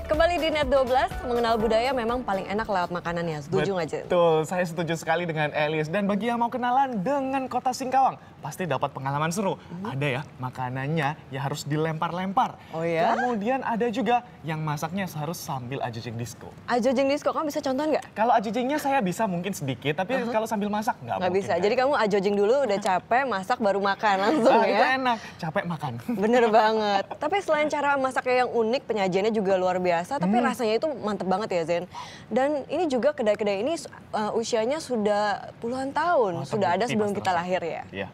Kembali di Net 12, mengenal budaya memang paling enak lewat makanannya. Setuju nggak, Jen? Betul, saya setuju sekali dengan Elis. Dan bagi yang mau kenalan dengan kota Singkawang, pasti dapat pengalaman seru. Ada ya, makanannya ya harus dilempar-lempar. Oh ya? Kemudian ada juga yang masaknya harus sambil ajojing disco. Ajojing disco, kamu bisa contoh nggak? Kalau ajojingnya saya bisa mungkin sedikit, tapi kalau sambil masak nggak Nggak mungkin. bisa, jadi kamu ajojing dulu, udah capek, masak baru makan langsung Itu ya? enak, capek makan. Bener banget. Tapi selain cara masaknya yang unik, penyajiannya juga luar biasa, tapi rasanya itu mantep banget ya, Zen. Dan ini juga kedai-kedai ini usianya sudah puluhan tahun, sudah ada sebelum kita lahir ya. Iya.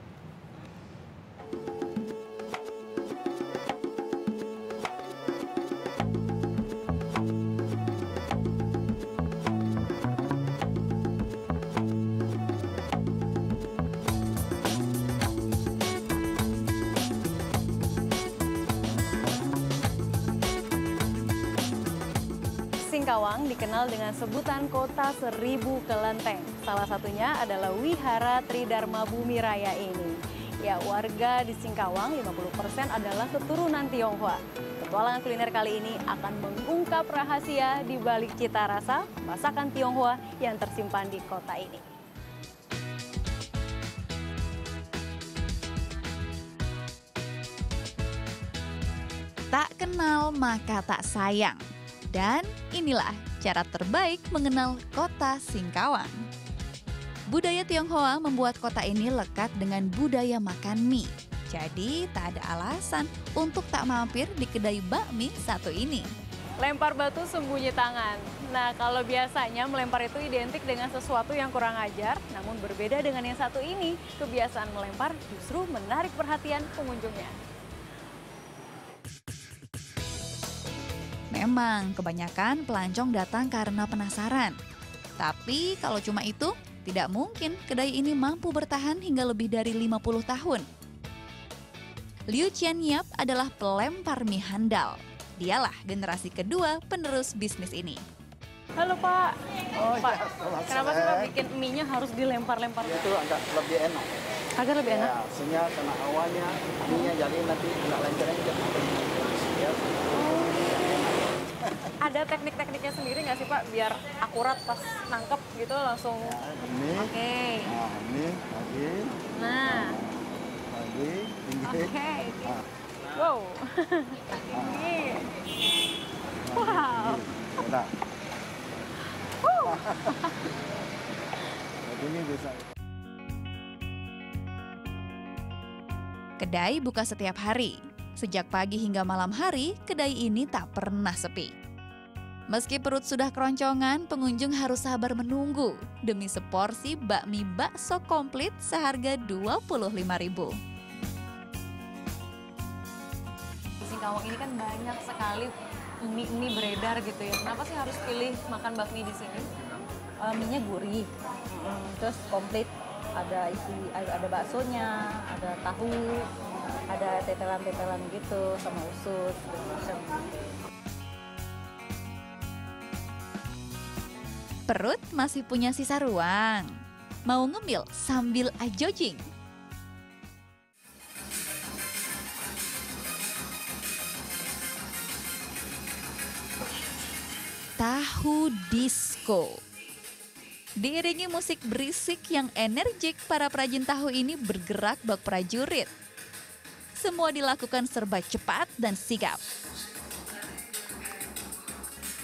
Singkawang dikenal dengan sebutan kota seribu kelenteng. Salah satunya adalah Wihara Tridharma Bumi Raya ini. Ya, warga di Singkawang 50% adalah keturunan Tionghoa. Petualangan kuliner kali ini akan mengungkap rahasia di balik cita rasa masakan Tionghoa yang tersimpan di kota ini. Tak kenal maka tak sayang. Dan inilah cara terbaik mengenal kota Singkawang. Budaya Tionghoa membuat kota ini lekat dengan budaya makan mie. Jadi tak ada alasan untuk tak mampir di kedai bakmi satu ini. Lempar batu sembunyi tangan. Nah, kalau biasanya melempar itu identik dengan sesuatu yang kurang ajar, namun berbeda dengan yang satu ini, kebiasaan melempar justru menarik perhatian pengunjungnya. Memang kebanyakan pelancong datang karena penasaran. Tapi kalau cuma itu, tidak mungkin kedai ini mampu bertahan hingga lebih dari 50 tahun. Liu Qian Yap adalah pelempar mie handal. Dialah generasi kedua penerus bisnis ini. Halo Pak. Oh Pak, iya, kenapa sih Pak bikin mie-nya harus dilempar-lempar? Itu agak lebih enak. Agak lebih enak? Ya, sehingga karena awalnya mie-nya jadi nanti agak lancar-lancar. Ya. Ada teknik-tekniknya sendiri nggak sih Pak biar akurat pas nangkep gitu langsung? Ya, ini, Oke. nah ini lagi, Nah, lagi, tinggi. oke. Nah, Wow. Ini. Wow. udah. Jadi ini bisa. Kedai buka setiap hari. Sejak pagi hingga malam hari, kedai ini tak pernah sepi. Meski perut sudah keroncongan, pengunjung harus sabar menunggu demi seporsi bakmi bakso komplit seharga Rp25.000. Di Singkawang ini kan banyak sekali mie beredar gitu ya. Kenapa sih harus pilih makan bakmi di sini? Mie-nya gurih, terus komplit, ada ada baksonya, ada tahu, ada tetelan-tetelan gitu sama usus macam. Perut masih punya sisa ruang. Mau ngemil sambil ajojing? Tahu disco. Diiringi musik berisik yang energik, para perajin tahu ini bergerak bak prajurit. Semua dilakukan serba cepat dan sigap.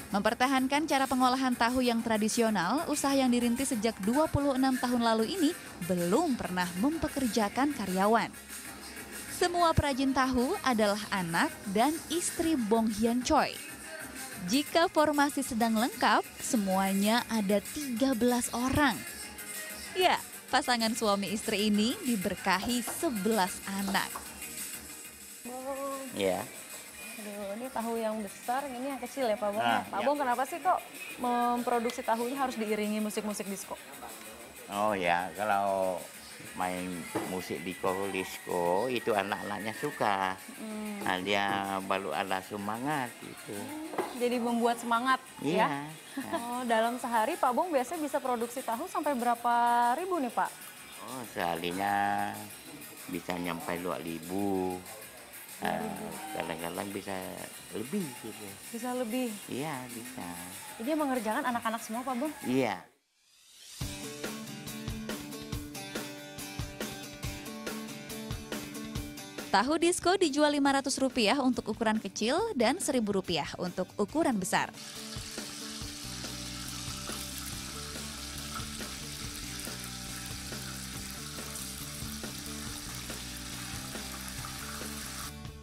Mempertahankan cara pengolahan tahu yang tradisional, usaha yang dirintis sejak 26 tahun lalu ini belum pernah mempekerjakan karyawan. Semua perajin tahu adalah anak dan istri Bong Hian Choi. Jika formasi sedang lengkap, semuanya ada 13 orang. Ya, pasangan suami istri ini diberkahi 11 anak. Iya. Aduh, ini tahu yang besar, ini yang kecil ya Pak Bong. Nah, Pak Bong, kenapa sih kok memproduksi tahunya harus diiringi musik-musik disco? Oh ya, kalau main musik disco itu anak-anaknya suka. Nah, dia baru ada semangat gitu. Jadi membuat semangat Iya. ya? Oh, dalam sehari Pak Bong biasanya bisa produksi tahu sampai berapa ribu nih Pak? Oh, seharinya bisa nyampe 2.000. Kadang-kadang bisa lebih gitu. Bisa lebih. Iya, bisa. Ini yang mengerjakan anak-anak semua, Pak Bung? Iya. Tahu disco dijual Rp500 untuk ukuran kecil dan Rp1.000 untuk ukuran besar.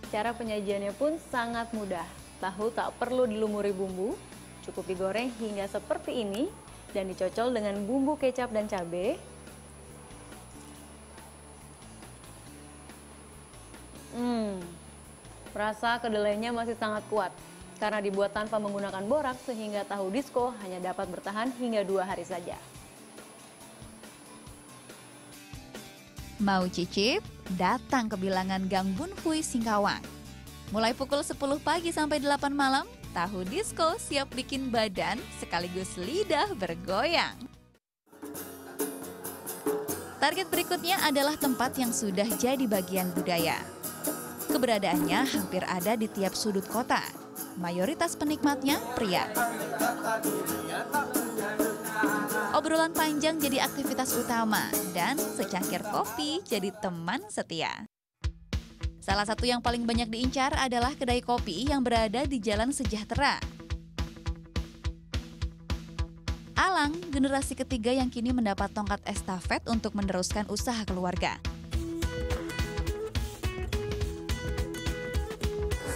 Cara penyajiannya pun sangat mudah. Tahu tak perlu dilumuri bumbu, cukup digoreng hingga seperti ini dan dicocol dengan bumbu kecap dan cabai. Rasa kedelainya masih sangat kuat karena dibuat tanpa menggunakan borak sehingga tahu disco hanya dapat bertahan hingga 2 hari saja. Mau cicip? Datang ke bilangan Gang Bun Hui, Singkawang. Mulai pukul 10 pagi sampai 8 malam, tahu disco siap bikin badan sekaligus lidah bergoyang. Target berikutnya adalah tempat yang sudah jadi bagian budaya. Keberadaannya hampir ada di tiap sudut kota. Mayoritas penikmatnya pria. Obrolan panjang jadi aktivitas utama dan secangkir kopi jadi teman setia. Salah satu yang paling banyak diincar adalah kedai kopi yang berada di Jalan Sejahtera. Alang, generasi ketiga yang kini mendapat tongkat estafet untuk meneruskan usaha keluarga.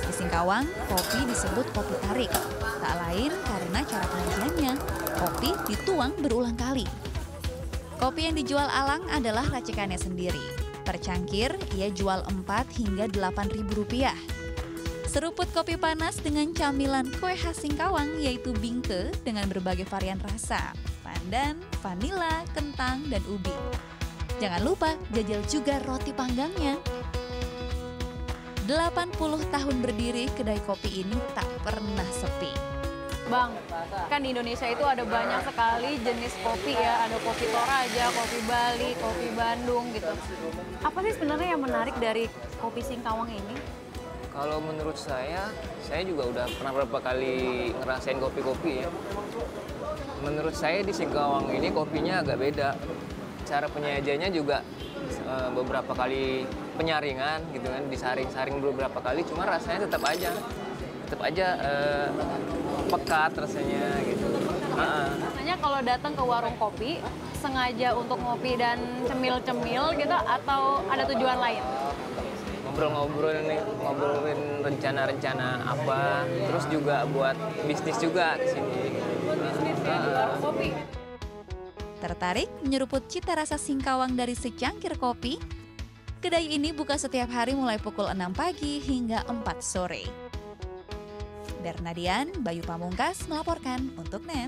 Di Singkawang, kopi disebut kopi tarik. Tak lain karena cara penyajiannya, kopi dituang berulang kali. Kopi yang dijual Alang adalah racikannya sendiri. Per cangkir, ia jual Rp4 hingga Rp8.000. Seruput kopi panas dengan camilan kue khas Singkawang yaitu bingke dengan berbagai varian rasa, pandan, vanila, kentang, dan ubi. Jangan lupa jajal juga roti panggangnya. 80 tahun berdiri, kedai kopi ini tak pernah sepi. Bang, kan di Indonesia itu ada banyak sekali jenis kopi ya. Ada kopi Toraja, kopi Bali, kopi Bandung gitu. Apa sih sebenarnya yang menarik dari kopi Singkawang ini? Kalau menurut saya juga udah pernah beberapa kali ngerasain kopi-kopi ya. Menurut saya di Singkawang ini kopinya agak beda. Cara penyajiannya juga beberapa kali penyaringan gitu kan, disaring-saring beberapa kali, cuma rasanya tetap aja pekat rasanya gitu. Rasanya kalau datang ke warung kopi sengaja untuk ngopi dan cemil-cemil gitu atau ada tujuan lain? Ngobrolin rencana-rencana apa, terus juga buat bisnis juga di sini. Bisnis di warung kopi. Tertarik menyeruput cita rasa Singkawang dari secangkir kopi? Kedai ini buka setiap hari mulai pukul 6 pagi hingga 4 sore. Bernadian, Bayu Pamungkas melaporkan untuk NET.